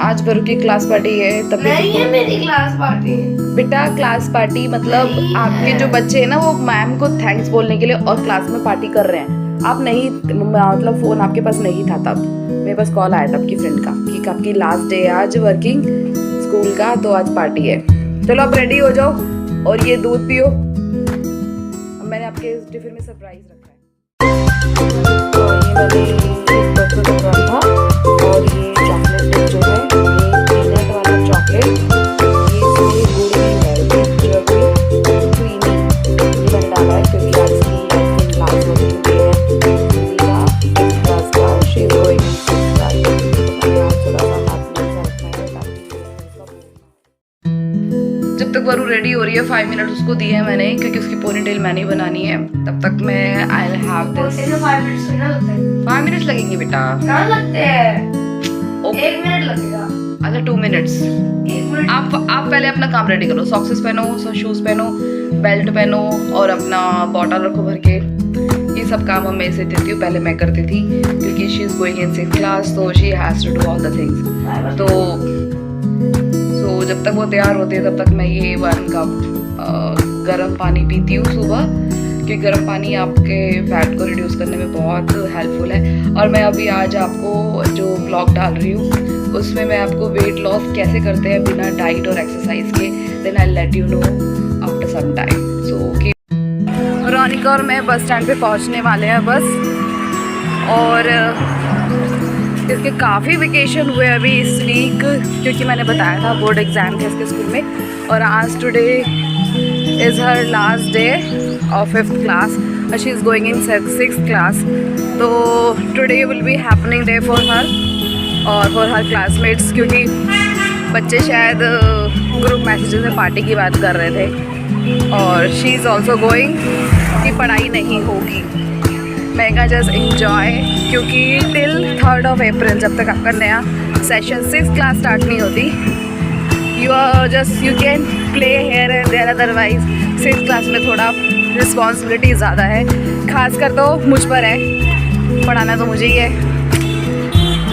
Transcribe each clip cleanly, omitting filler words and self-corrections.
आज वरू की class party है तभी नहीं है मेरी क्लास पार्टी। बेटा क्लास पार्टी मतलब नहीं आपके है। जो बच्चे हैं ना वो मैम को थैंक्स बोलने के लिए और क्लास में पार्टी कर रहे हैं। आप नहीं मतलब फोन आपके पास नहीं था तब, मेरे पास कॉल आया था आपकी फ्रेंड का कि आपकी लास्ट डे है आज वर्किंग स्कूल का, तो आज पार्टी है। चलो आप रेडी हो जाओ और ये दूध पियो। अब मैंने आपके टिफिन में सरप्राइज रखा है। और ये मैंने बच्चों को रखा था और ये चॉकलेट डिप जो है ये पीनट वाला चॉकलेट, ये इसमें गुड़ नहीं है, ये जो है क्रीमी ये मैंने डाला है क्योंकि आज की आइसक्रीम लास्ट वर्किंग डे है का क्लास का। शी इज गोइंग थोड़ा सा हाथ में रखा है ताकि जब तक वरू रेडी हो रही है 5 मिनट उसको दिए हैं मैंने क्योंकि उसकी पोनी टेल मैंने ही बनानी है। तब तक मैं I will have this. 5 minutes थोड़ा लगते हैं। 5 मिनट्स लगेंगे बेटा। कहाँ लगते हैं? ओके 1 मिनट लगेगा। अच्छा 2 मिनट्स। 1 मिनट। आप पहले अपना काम रेडी करो, सॉक्सेस पहनो, शूज पहनो, बेल्ट पहनो और अपना बॉटल रखो भर के। ये सब काम मैं से देती हूँ, पहले मैं करती थी क्योंकि she is going in 6th class तो she has to do all the things. तो जब तक वो तैयार होती है तब तक मैं ये 1 कप गर्म पानी पीती हूँ सुबह, क्योंकि गर्म पानी आपके फैट को रिड्यूस करने में बहुत हेल्पफुल है। और मैं अभी आज आपको जो ब्लॉग डाल रही हूँ उसमें मैं आपको वेट लॉस कैसे करते हैं बिना डाइट और एक्सरसाइज के, then I let you know after some time. So Ronika और मैं बस स्टैंड पे पहुँचने वाले हैं बस। और इसके काफ़ी वेकेशन हुए अभी इस वीक क्योंकि मैंने बताया था बोर्ड एग्ज़ाम थे इसके स्कूल में। और आज today is her last day of 5th class, she is going in 6th class. तो today will be happening day for her और फॉर हर क्लासमेट्स, क्योंकि बच्चे शायद ग्रुप मैसेजेस में पार्टी की बात कर रहे थे और शी इज़ ऑल्सो गोइंग कि पढ़ाई नहीं होगी। मैं कहा जस्ट इन्जॉय, क्योंकि टिल 3rd of April जब तक आपका नया सेशन 6th क्लास स्टार्ट नहीं होती you can play here and there. Otherwise 6th class में थोड़ा रिस्पॉन्सिबिलिटी ज़्यादा है, खासकर तो मुझ पर है, पढ़ाना तो मुझे ही है।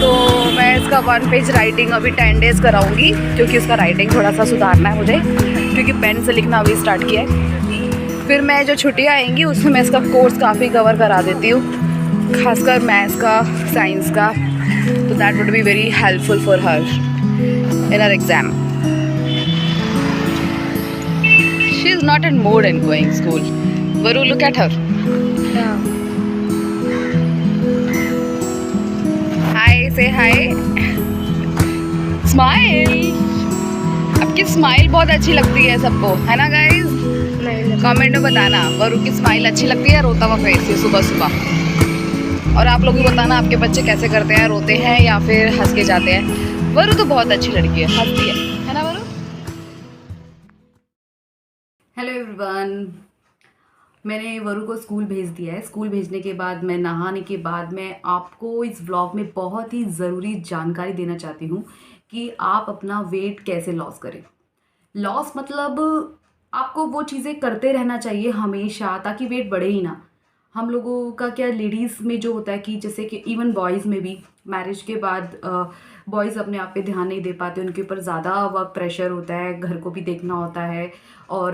तो मैं इसका 1 पेज राइटिंग अभी 10 डेज़ कराऊंगी क्योंकि उसका राइटिंग थोड़ा सा सुधारना है मुझे, क्योंकि पेन से लिखना अभी स्टार्ट किया है। फिर मैं जो छुट्टियाँ आएंगी उसमें मैं इसका कोर्स काफ़ी कवर करा देती हूँ, खासकर मैथ्स का, साइंस का। तो that would be very helpful for her in her exam. She is not in mood in going school. Varu look at her. Hi say hi, smile. आपकी स्माइल बहुत अच्छी लगती है सबको, है ना गाइज? कमेंट में बताना वरू की स्माइल अच्छी लगती है, रोता हुआ फेस है सुबह सुबह। और आप लोग भी बताना आपके बच्चे कैसे करते हैं, रोते हैं या फिर हंस के जाते हैं। वरू तो बहुत अच्छी लड़की है, हंसती है ना वरू? हेलो एवरीवन, मैंने वरू को स्कूल भेज दिया है। स्कूल भेजने के बाद मैं नहाने के बाद मैं आपको इस व्लॉग में बहुत ही ज़रूरी जानकारी देना चाहती हूँ कि आप अपना वेट कैसे लॉस करें। लॉस मतलब आपको वो चीज़ें करते रहना चाहिए हमेशा ताकि वेट बढ़े ही ना। हम लोगों का क्या, लेडीज़ में जो होता है कि जैसे कि इवन बॉयज़ में भी मैरिज के बाद बॉयज़ अपने आप पे ध्यान नहीं दे पाते, उनके ऊपर ज़्यादा वर्क प्रेशर होता है, घर को भी देखना होता है और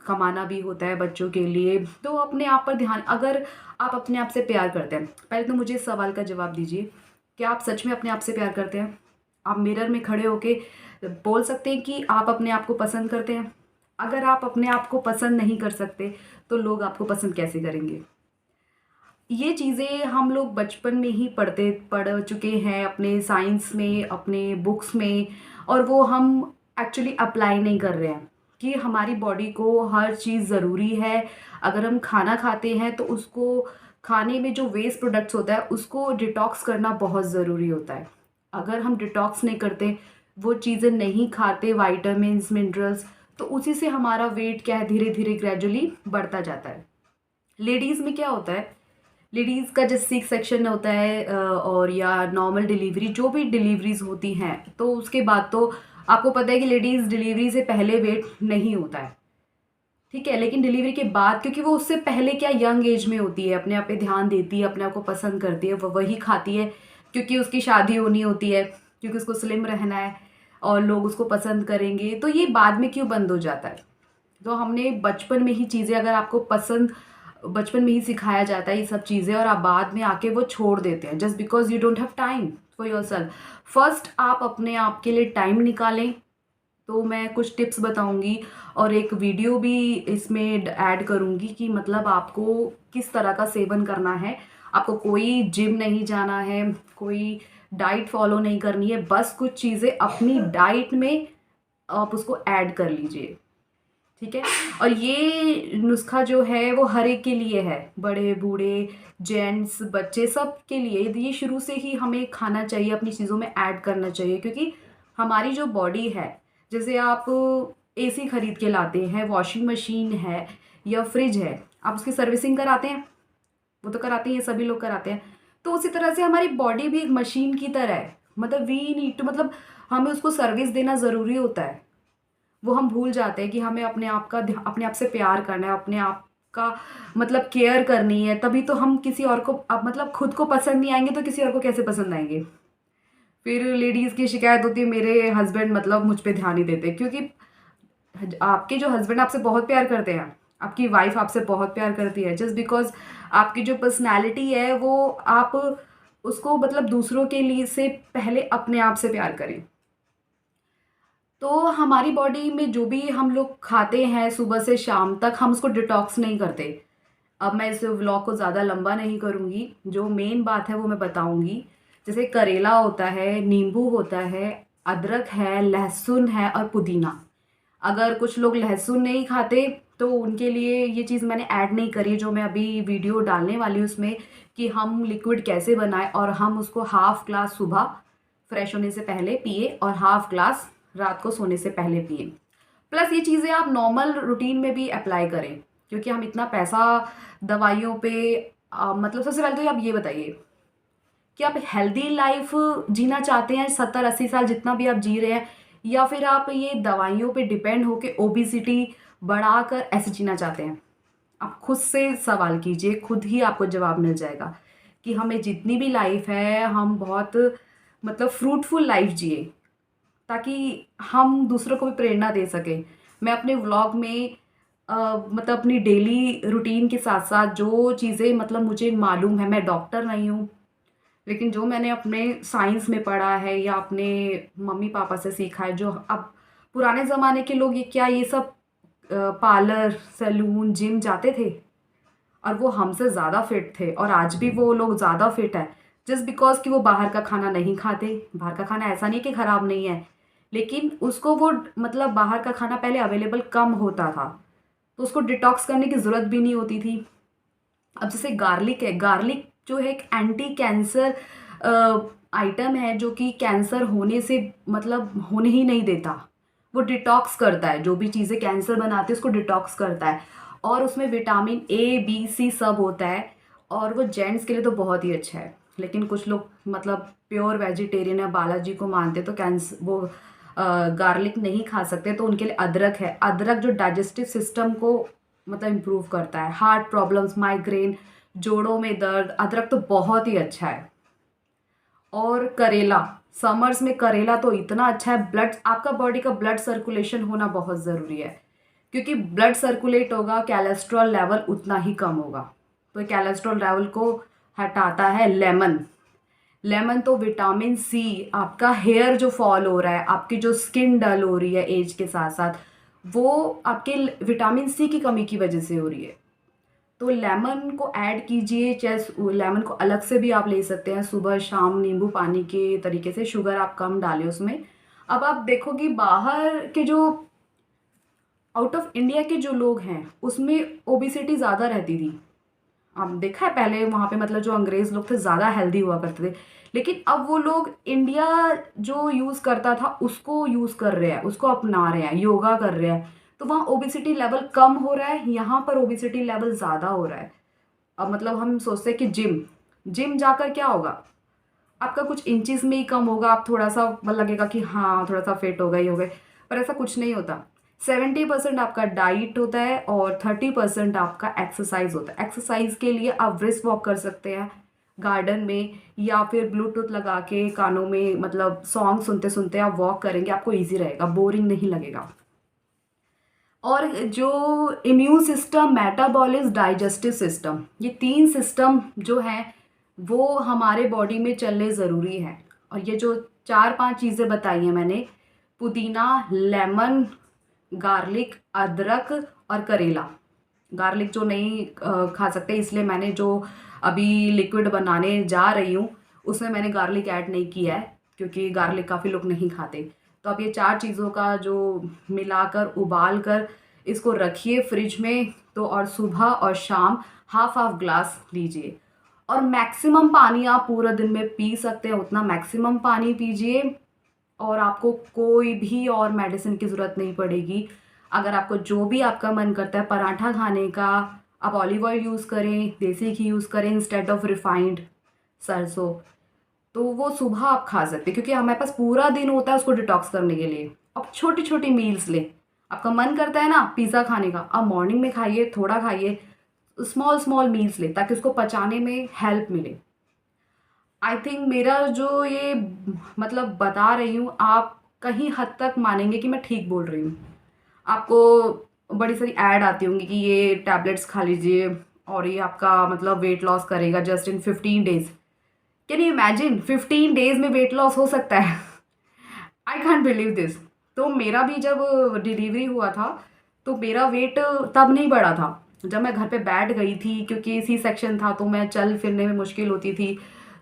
कमाना भी होता है बच्चों के लिए। तो अपने आप पर ध्यान, अगर आप अपने आप से प्यार करते हैं, पहले तो मुझे इस सवाल का जवाब दीजिए, क्या आप सच में अपने आप से प्यार करते हैं? आप मिरर में खड़े होके बोल सकते हैं कि आप अपने आप को पसंद करते हैं? अगर आप अपने आप को पसंद नहीं कर सकते तो लोग आपको पसंद कैसे करेंगे? ये चीज़ें हम लोग बचपन में ही पढ़ चुके हैं अपने साइंस में, अपने बुक्स में, और वो हम एक्चुअली अप्लाई नहीं कर रहे हैं कि हमारी बॉडी को हर चीज़ ज़रूरी है। अगर हम खाना खाते हैं तो उसको खाने में जो वेस्ट प्रोडक्ट्स होता है उसको डिटॉक्स करना बहुत ज़रूरी होता है। अगर हम डिटॉक्स नहीं करते, वो चीज़ें नहीं खाते, वाइटामिन्स, मिनरल्स, तो उसी से हमारा वेट क्या है धीरे धीरे ग्रेजुअली बढ़ता जाता है। लेडीज़ में क्या होता है, लेडीज़ का जैसे सिक्स सेक्शन होता है और या नॉर्मल डिलीवरी, जो भी डिलीवरीज होती हैं, तो उसके बाद तो आपको पता है कि लेडीज़ डिलीवरी से पहले वेट नहीं होता है, ठीक है। लेकिन डिलीवरी के बाद, क्योंकि वो उससे पहले क्या यंग एज में होती है, अपने आप पे ध्यान देती है, अपने आप को पसंद करती है, वो वही खाती है क्योंकि उसकी शादी होनी होती है, क्योंकि उसको स्लिम रहना है और लोग उसको पसंद करेंगे, तो ये बाद में क्यों बंद हो जाता है? तो हमने बचपन में ही चीज़ें, अगर आपको पसंद बचपन में ही सिखाया जाता है ये सब चीज़ें, और आप बाद में आके वो छोड़ देते हैं just because you don't have time for your self. First आप अपने आप के लिए टाइम निकालें। तो मैं कुछ टिप्स बताऊंगी और एक वीडियो भी इसमें ऐड करूंगी कि मतलब आपको किस तरह का सेवन करना है। आपको कोई जिम नहीं जाना है, कोई डाइट फॉलो नहीं करनी है, बस कुछ चीज़ें अपनी डाइट में आप उसको ऐड कर लीजिए, ठीक है। और ये नुस्खा जो है वो हर एक के लिए है, बड़े बूढ़े जेंट्स बच्चे सब के लिए। ये शुरू से ही हमें खाना चाहिए, अपनी चीज़ों में ऐड करना चाहिए, क्योंकि हमारी जो बॉडी है, जैसे आप एसी खरीद के लाते हैं, वॉशिंग मशीन है या फ्रिज है, आप उसकी सर्विसिंग कराते हैं, वो तो कराते हैं, ये सभी लोग कराते हैं। तो उसी तरह से हमारी बॉडी भी एक मशीन की तरह है, मतलब वी नीड टू, मतलब हमें उसको सर्विस देना ज़रूरी होता है। वो हम भूल जाते हैं कि हमें अपने आप से प्यार करना है, अपने आप का मतलब केयर करनी है, तभी तो हम किसी और को, अब मतलब खुद को पसंद नहीं आएंगे तो किसी और को कैसे पसंद आएंगे? फिर लेडीज़ की शिकायत होती है, मेरे हस्बैंड मतलब मुझ पे ध्यान नहीं देते, क्योंकि आपके जो हस्बैंड आपसे बहुत प्यार करते हैं, आपकी वाइफ आपसे बहुत प्यार करती है, जस्ट बिकॉज आपकी जो पर्सनैलिटी है वो आप उसको मतलब दूसरों के लिए से पहले अपने आप से प्यार करें। तो हमारी बॉडी में जो भी हम लोग खाते हैं सुबह से शाम तक, हम उसको डिटॉक्स नहीं करते। अब मैं इस व्लॉग को ज़्यादा लंबा नहीं करूँगी, जो मेन बात है वो मैं बताऊँगी। जैसे करेला होता है, नींबू होता है, अदरक है, लहसुन है और पुदीना। अगर कुछ लोग लहसुन नहीं खाते तो उनके लिए ये चीज़ मैंने ऐड नहीं करी, जो मैं अभी वीडियो डालने वाली हूँ उसमें, कि हम लिक्विड कैसे बनाएं, और हम उसको हाफ ग्लास सुबह फ्रेश होने से पहले पिए और हाफ ग्लास रात को सोने से पहले पिए। प्लस ये चीज़ें आप नॉर्मल रूटीन में भी अप्लाई करें, क्योंकि हम इतना पैसा दवाइयों पे मतलब सबसे पहले तो आप ये बताइए कि आप हेल्दी लाइफ जीना चाहते हैं, 70-80 साल जितना भी आप जी रहे हैं, या फिर आप ये दवाइयों पे डिपेंड होके ओबिसिटी बढ़ाकर ऐसे जीना चाहते हैं? आप खुद से सवाल कीजिए, खुद ही आपको जवाब मिल जाएगा कि हमें जितनी भी लाइफ है हम बहुत मतलब फ्रूटफुल लाइफ जिए, ताकि हम दूसरों को भी प्रेरणा दे सकें। मैं अपने व्लॉग में मतलब अपनी डेली रूटीन के साथ साथ जो चीज़ें मतलब मुझे मालूम है, मैं डॉक्टर नहीं हूँ, लेकिन जो मैंने अपने साइंस में पढ़ा है या अपने मम्मी पापा से सीखा है, जो अब पुराने ज़माने के लोग ये सब पार्लर, सैलून, जिम जाते थे और वो हमसे ज़्यादा फिट थे, और आज भी वो लोग ज़्यादा फिट है, जस्ट बिकॉज कि वो बाहर का खाना नहीं खाते। बाहर का खाना ऐसा नहीं कि ख़राब नहीं है, लेकिन उसको वो मतलब बाहर का खाना पहले अवेलेबल कम होता था, तो उसको डिटॉक्स करने की ज़रूरत भी नहीं होती थी। अब जैसे गार्लिक है, गार्लिक जो है एक एंटी कैंसर आइटम है, जो कि कैंसर होने से मतलब होने ही नहीं देता। वो डिटॉक्स करता है, जो भी चीज़ें कैंसर बनाती है उसको डिटॉक्स करता है, और उसमें विटामिन ए बी सी सब होता है, और वो जेंट्स के लिए तो बहुत ही अच्छा है। लेकिन कुछ लोग मतलब प्योर वेजिटेरियन है, बालाजी को मानते, तो कैंसर वो गार्लिक नहीं खा सकते, तो उनके लिए अदरक है। अदरक जो डाइजेस्टिव सिस्टम को मतलब इम्प्रूव करता है, हार्ट प्रॉब्लम्स, माइग्रेन, जोड़ों में दर्द, अदरक तो बहुत ही अच्छा है। और करेला, समर्स में करेला तो इतना अच्छा है, ब्लड, आपका बॉडी का ब्लड सर्कुलेशन होना बहुत ज़रूरी है, क्योंकि ब्लड सर्कुलेट होगा, कोलेस्ट्रॉल लेवल उतना ही कम होगा। तो कोलेस्ट्रॉल लेवल को हटाता है लेमन। लेमन तो विटामिन सी, आपका हेयर जो फॉल हो रहा है, आपकी जो स्किन डल हो रही है एज के साथ साथ, वो आपके विटामिन सी की कमी की वजह से हो रही है। तो लेमन को ऐड कीजिए, चाहे लेमन को अलग से भी आप ले सकते हैं, सुबह शाम नींबू पानी के तरीके से, शुगर आप कम डालें उसमें। अब आप देखोगे बाहर के जो आउट ऑफ इंडिया के जो लोग हैं उसमें ओबिसिटी ज़्यादा रहती थी। आप देखा है पहले वहाँ पे मतलब जो अंग्रेज़ लोग थे ज़्यादा हेल्दी हुआ करते थे, लेकिन अब वो लोग इंडिया जो यूज़ करता था उसको यूज़ कर रहे हैं, उसको अपना रहे हैं, योगा कर रहे हैं, तो वहाँ ओबिसिटी लेवल कम हो रहा है, यहाँ पर ओबिसिटी लेवल ज़्यादा हो रहा है। अब मतलब हम सोचते हैं कि जिम जिम जाकर क्या होगा, आपका कुछ इंचेस में ही कम होगा, आप थोड़ा सा लगेगा कि हाँ थोड़ा सा फिट हो गए ही हो गए, पर ऐसा कुछ नहीं होता। 70% आपका डाइट होता है और 30% आपका एक्सरसाइज होता है। एक्सरसाइज के लिए आप ब्रिस्क वॉक कर सकते हैं, गार्डन में, या फिर ब्लूटूथ लगा के कानों में मतलब सॉन्ग सुनते सुनते आप वॉक करेंगे, आपको इजी रहेगा, बोरिंग नहीं लगेगा। और जो immune system, metabolism, digestive system, ये 3 सिस्टम जो हैं वो हमारे बॉडी में चलने ज़रूरी है। और ये जो 4-5 चीज़ें बताई हैं मैंने, पुदीना, लेमन, गार्लिक, अदरक और करेला। गार्लिक जो नहीं खा सकते, इसलिए मैंने जो अभी लिक्विड बनाने जा रही हूँ उसमें मैंने गार्लिक ऐड नहीं किया है, क्योंकि गार्लिक काफ़ी लोग नहीं खाते। तो आप ये 4 चीज़ों का जो मिलाकर उबाल कर इसको रखिए फ्रिज में, तो और सुबह और शाम हाफ हाफ ग्लास लीजिए। और मैक्सिमम पानी आप पूरा दिन में पी सकते हैं उतना मैक्सिमम पानी पीजिए, और आपको कोई भी और मेडिसिन की ज़रूरत नहीं पड़ेगी। अगर आपको जो भी आपका मन करता है पराठा खाने का, आप ऑलिव ऑयल यूज़ करें, देसी घी यूज़ करें इंस्टेड ऑफ रिफाइंड सरसों, तो वो सुबह आप खा सकते हैं, क्योंकि हमारे पास पूरा दिन होता है उसको डिटॉक्स करने के लिए। अब छोटी छोटी मील्स लें। आपका मन करता है ना पिज़्ज़ा खाने का, आप मॉर्निंग में खाइए, थोड़ा खाइए, स्मॉल स्मॉल मील्स लें ताकि उसको पचाने में हेल्प मिले। आई थिंक मेरा जो ये मतलब बता रही हूँ, आप कहीं हद तक मानेंगे कि मैं ठीक बोल रही हूँ। आपको बड़ी सारी ऐड आती होंगी कि ये टैबलेट्स खा लीजिए और ये आपका मतलब वेट लॉस करेगा just in 15 days. Can you imagine 15 days में वेट लॉस हो सकता है? I can't believe this. तो मेरा भी जब डिलीवरी हुआ था तो मेरा वेट तब नहीं बढ़ा था जब मैं घर पे बैठ गई थी, क्योंकि सी सेक्शन था तो मैं चल फिरने में मुश्किल होती थी।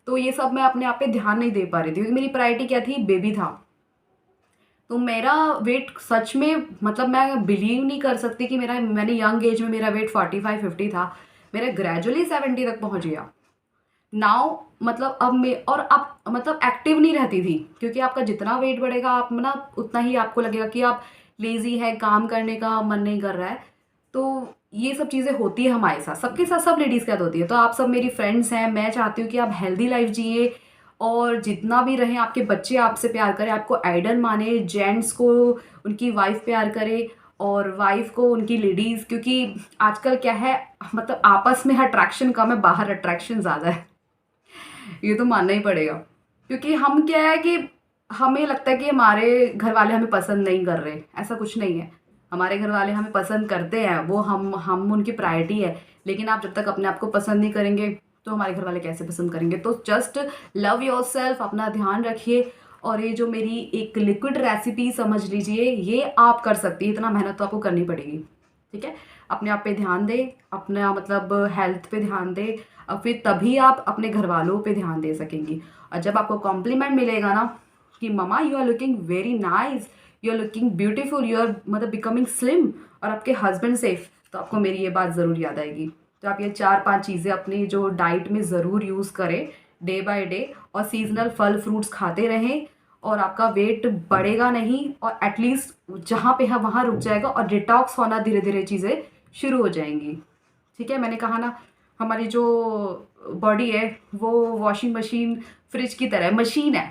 तो ये सब मैं अपने आप पे ध्यान नहीं दे पा रही थी, क्योंकि मेरी प्रायोरिटी क्या थी, बेबी था। तो मेरा वेट सच में मतलब मैं बिलीव नहीं कर सकती कि मैंने यंग एज में मेरा वेट 45-50 था, मेरा ग्रेजुअली 70 तक पहुंच गया। नाउ मतलब अब मैं और अब मतलब एक्टिव नहीं रहती थी, क्योंकि आपका जितना वेट बढ़ेगा आप ना उतना ही आपको लगेगा कि आप लेज़ी है, काम करने का मन नहीं कर रहा है। तो ये सब चीज़ें होती है हमारे साथ, सबके साथ, सब लेडीज़ के साथ होती है। तो आप सब मेरी फ्रेंड्स हैं, मैं चाहती हूँ कि आप हेल्दी लाइफ जिए और जितना भी रहें आपके बच्चे आपसे प्यार करें, आपको आइडल माने, जेंट्स को उनकी वाइफ प्यार करे और वाइफ को उनकी लेडीज़, क्योंकि आजकल क्या है मतलब आपस में अट्रैक्शन कम है, बाहर अट्रैक्शन ज़्यादा है। ये तो मानना ही पड़ेगा, क्योंकि हम क्या है कि हमें लगता है कि हमारे घर वाले हमें पसंद नहीं कर रहे, ऐसा कुछ नहीं है। हमारे घर वाले हमें पसंद करते हैं, वो हम उनकी प्रायोरिटी है। लेकिन आप जब तक अपने आप को पसंद नहीं करेंगे तो हमारे घर वाले कैसे पसंद करेंगे? तो जस्ट लव योरसेल्फ, अपना ध्यान रखिए। और ये जो मेरी एक लिक्विड रेसिपी समझ लीजिए, ये आप कर सकती है, इतना मेहनत तो आपको करनी पड़ेगी, ठीक है? अपने आप पे ध्यान दें, अपना मतलब हेल्थ पे ध्यान दें, और फिर तभी आप अपने घर वालों पे ध्यान दे सकेंगी। और जब आपको कॉम्प्लीमेंट मिलेगा ना कि mama you are looking very nice, you are looking beautiful, you are मतलब बिकमिंग स्लिम, और आपके हस्बैंड सेफ, तो आपको मेरी ये बात ज़रूर याद आएगी। तो आप ये 4-5 चीज़ें अपनी जो डाइट में ज़रूर यूज़ करें डे बाय डे, और सीजनल फल फ्रूट्स खाते रहें, और आपका वेट बढ़ेगा नहीं, और एटलीस्ट जहाँ पे है वहाँ रुक जाएगा, और डिटॉक्स होना धीरे धीरे चीज़ें शुरू हो जाएंगी, ठीक है? मैंने कहा ना, हमारी जो बॉडी है वो वॉशिंग मशीन, फ्रिज की तरह मशीन है,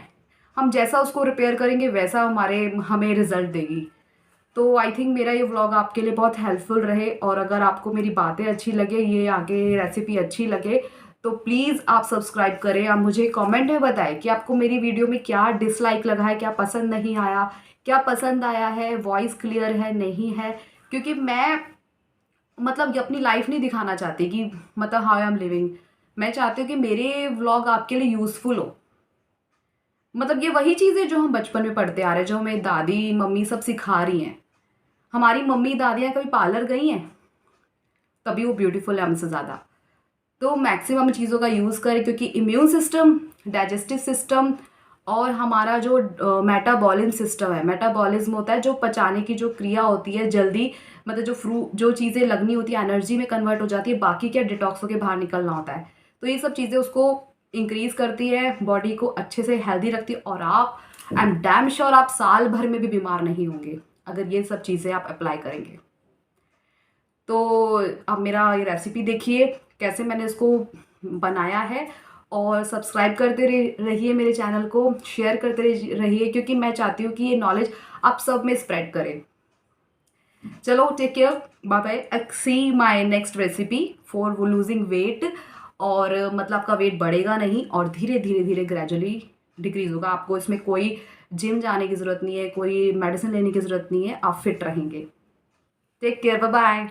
हम जैसा उसको रिपेयर करेंगे वैसा हमें रिजल्ट देगी। तो आई थिंक मेरा ये व्लॉग आपके लिए बहुत हेल्पफुल रहे, और अगर आपको मेरी बातें अच्छी लगे, ये आगे रेसिपी अच्छी लगे, तो प्लीज़ आप सब्सक्राइब करें। आप मुझे कमेंट में बताएं कि आपको मेरी वीडियो में क्या डिसलाइक लगा है, क्या पसंद नहीं आया, क्या पसंद आया है, वॉइस क्लियर है नहीं है। क्योंकि मैं मतलब ये अपनी लाइफ नहीं दिखाना चाहती कि मतलब हाउ आई एम लिविंग। मैं चाहती हूँ कि मेरे व्लॉग आपके लिए यूज़फुल हो। मतलब ये वही चीज़ें जो हम बचपन में पढ़ते आ रहे हैं, जो हमें दादी मम्मी सब सिखा रही हैं। हमारी मम्मी दादियाँ कभी पार्लर गई हैं, तभी वो ब्यूटीफुल है हमसे ज़्यादा। तो मैक्सिमम चीज़ों का यूज़ करें, क्योंकि इम्यून सिस्टम, डाइजेस्टिव सिस्टम और हमारा जो मेटाबॉलिज्म सिस्टम है, मेटाबॉलिज्म होता है जो पचाने की जो क्रिया होती है जल्दी, मतलब जो चीज़ें लगनी होती है एनर्जी में कन्वर्ट हो जाती है, बाकी क्या डिटॉक्स होकर बाहर निकलना होता है। तो ये सब चीज़ें उसको इंक्रीज़ करती है, बॉडी को अच्छे से हेल्दी रखती है, और आप आई एम डैम श्योर आप साल भर में भी बीमार नहीं होंगे अगर ये सब चीज़ें आप अप्लाई करेंगे। तो आप मेरा ये रेसिपी देखिए कैसे मैंने इसको बनाया है, और सब्सक्राइब करते रहिए मेरे चैनल को, शेयर करते रहिए, क्योंकि मैं चाहती हूँ कि ये नॉलेज आप सब में स्प्रेड करें। चलो take care, bye bye, see my next recipe for losing weight. और मतलब आपका वेट बढ़ेगा नहीं और धीरे धीरे धीरे ग्रेजुअली डिक्रीज़ होगा। आपको इसमें कोई जिम जाने की ज़रूरत नहीं है, कोई मेडिसिन लेने की ज़रूरत नहीं है, आप फिट रहेंगे। Take care, bye bye.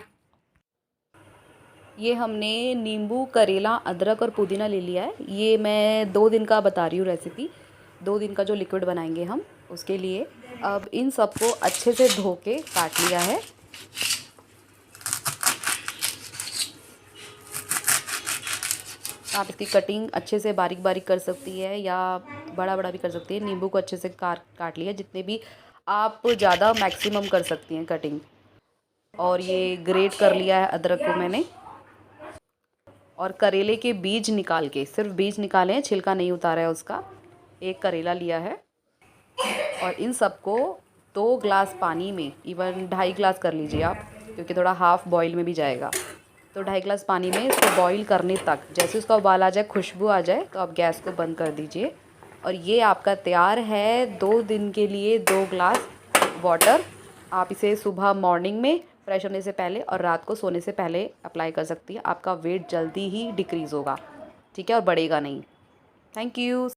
ये हमने नींबू, करेला, अदरक और पुदीना ले लिया है। ये मैं 2 दिन का बता रही हूँ रेसिपी। 2 दिन का जो लिक्विड बनाएंगे हम उसके लिए। अब इन सबको अच्छे से धो के काट लिया है। आप इसकी कटिंग अच्छे से बारीक बारीक कर सकती है या बड़ा बड़ा भी कर सकती है। नींबू को अच्छे से काट लिया, जितने भी आप ज़्यादा मैक्सिमम कर सकती हैं कटिंग। और ये ग्रेट कर लिया है अदरक को मैंने। और करेले के बीज निकाल के, सिर्फ बीज निकाले हैं, छिलका नहीं उतारा है उसका। एक करेला लिया है और इन सबको 2 ग्लास पानी में, इवन 2.5 ग्लास कर लीजिए आप, क्योंकि थोड़ा हाफ़ बॉईल में भी जाएगा। तो 2.5 ग्लास पानी में इसको बॉईल करने तक, जैसे उसका उबाल आ जाए, खुशबू आ जाए, तो आप गैस को बंद कर दीजिए। और ये आपका तैयार है 2 दिन के लिए 2 ग्लास वाटर। आप इसे सुबह मॉर्निंग में फ्रेश होने से पहले और रात को सोने से पहले अप्लाई कर सकती है। आपका वेट जल्दी ही डिक्रीज़ होगा, ठीक है, और बढ़ेगा नहीं। Thank you.